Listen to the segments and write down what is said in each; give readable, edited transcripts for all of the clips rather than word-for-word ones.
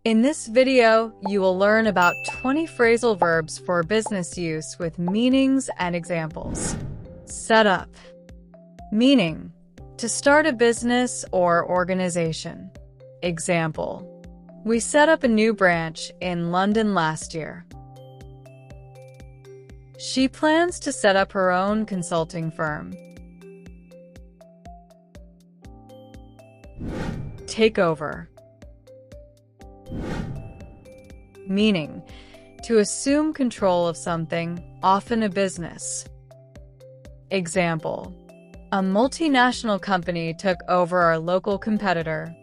In this video, you will learn about 20 phrasal verbs for business use with meanings and examples. Setup. Meaning: to start a business or organization. Example: we set up a new branch in London last year. She plans to set up her own consulting firm. Take over. Meaning: to assume control of something, often a business. Example: a multinational company took over our local competitor.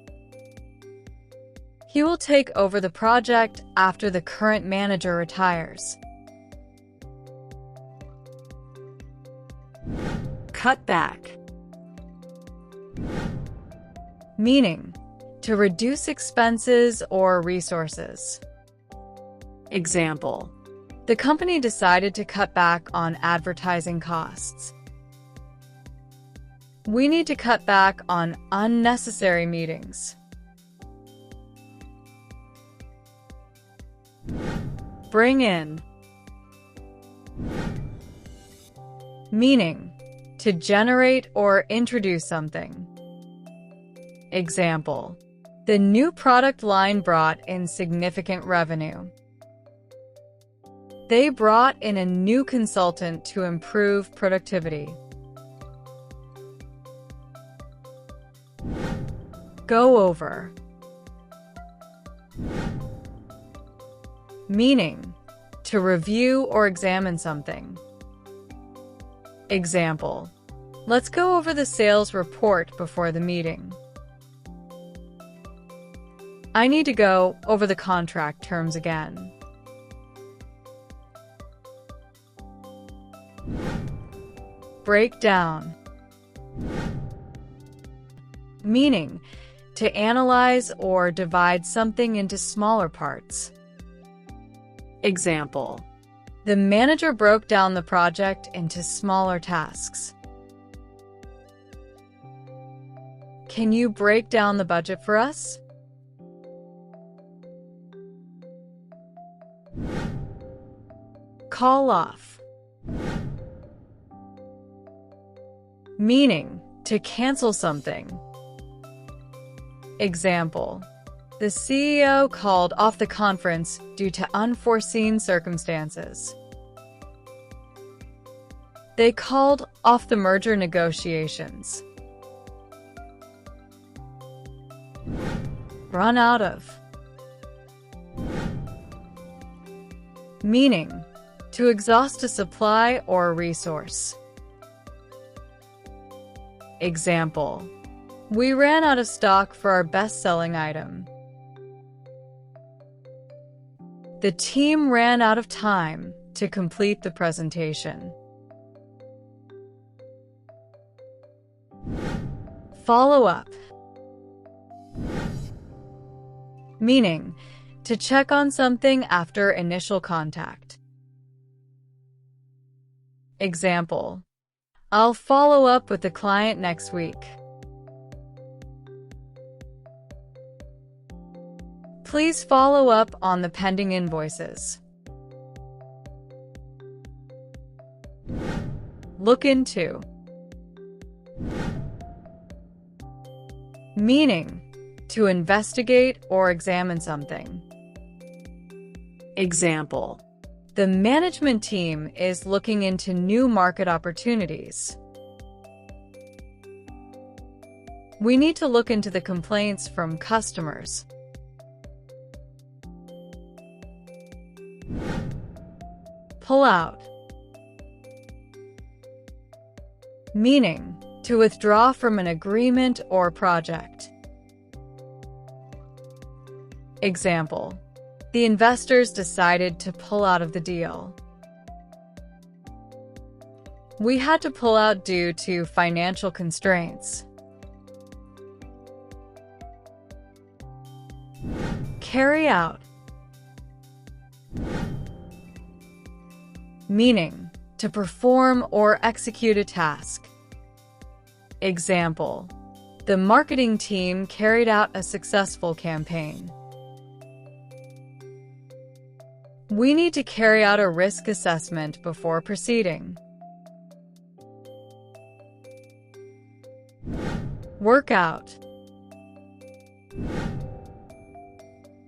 He will take over the project after the current manager retires. Cut back. Meaning: to reduce expenses or resources. Example: the company decided to cut back on advertising costs. We need to cut back on unnecessary meetings. Bring in. Meaning: to generate or introduce something. Example: the new product line brought in significant revenue. They brought in a new consultant to improve productivity. Go over. Meaning: to review or examine something. Example: let's go over the sales report before the meeting. I need to go over the contract terms again. Break down. Meaning: to analyze or divide something into smaller parts. Example: the manager broke down the project into smaller tasks. Can you break down the budget for us? Call off. Meaning: to cancel something. Example: the CEO called off the conference due to unforeseen circumstances. They called off the merger negotiations. Run out of. Meaning: to exhaust a supply or a resource. Example: we ran out of stock for our best-selling item. The team ran out of time to complete the presentation. Follow up. Meaning: to check on something after initial contact. Example: I'll follow up with the client next week. Please follow up on the pending invoices. Look into. Meaning: to investigate or examine something. Example: the management team is looking into new market opportunities. We need to look into the complaints from customers. Pull out. Meaning: to withdraw from an agreement or project. Example: the investors decided to pull out of the deal. We had to pull out due to financial constraints. Carry out. Meaning: to perform or execute a task. Example: the marketing team carried out a successful campaign. We need to carry out a risk assessment before proceeding. Work out.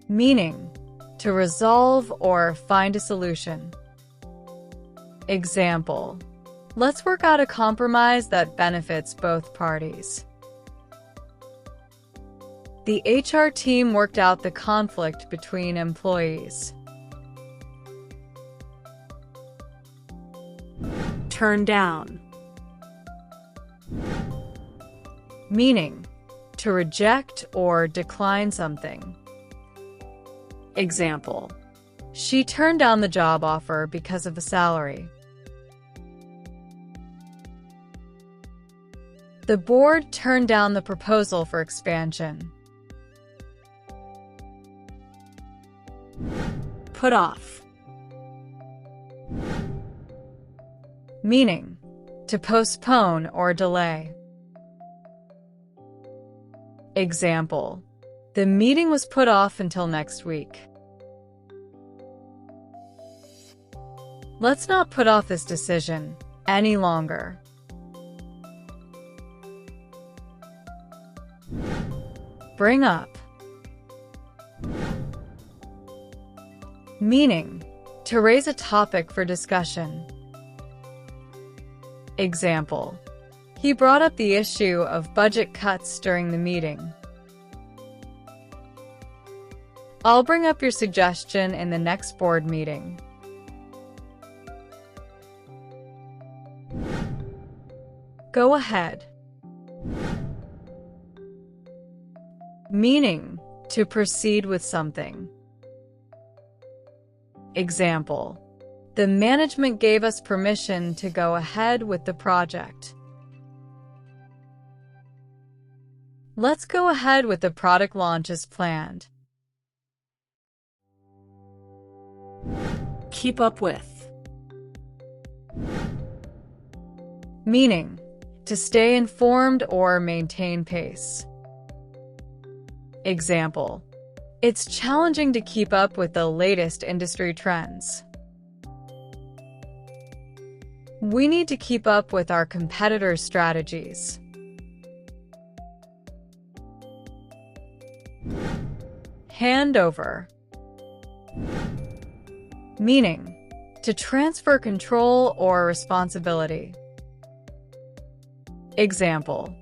Meaning, to resolve or find a solution. Example, let's work out a compromise that benefits both parties. The HR team worked out the conflict between employees. Turn down. Meaning, to reject or decline something. Example, she turned down the job offer because of the salary. The board turned down the proposal for expansion. Put off. Meaning, to postpone or delay. Example, the meeting was put off until next week. Let's not put off this decision any longer. Bring up. Meaning, to raise a topic for discussion. Example, he brought up the issue of budget cuts during the meeting. I'll bring up your suggestion in the next board meeting. Go ahead. Meaning, to proceed with something. Example, the management gave us permission to go ahead with the project. Let's go ahead with the product launch as planned. Keep up with. Meaning, to stay informed or maintain pace. Example, it's challenging to keep up with the latest industry trends. We need to keep up with our competitors' strategies. Hand over. Meaning, to transfer control or responsibility. Example,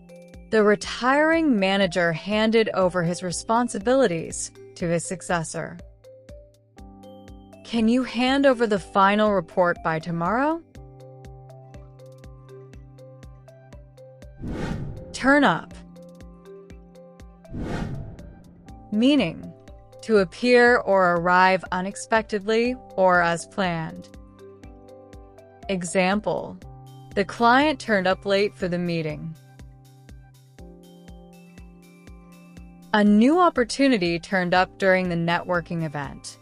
the retiring manager handed over his responsibilities to his successor. Can you hand over the final report by tomorrow? Turn up. Meaning, to appear or arrive unexpectedly or as planned. Example, the client turned up late for the meeting. A new opportunity turned up during the networking event.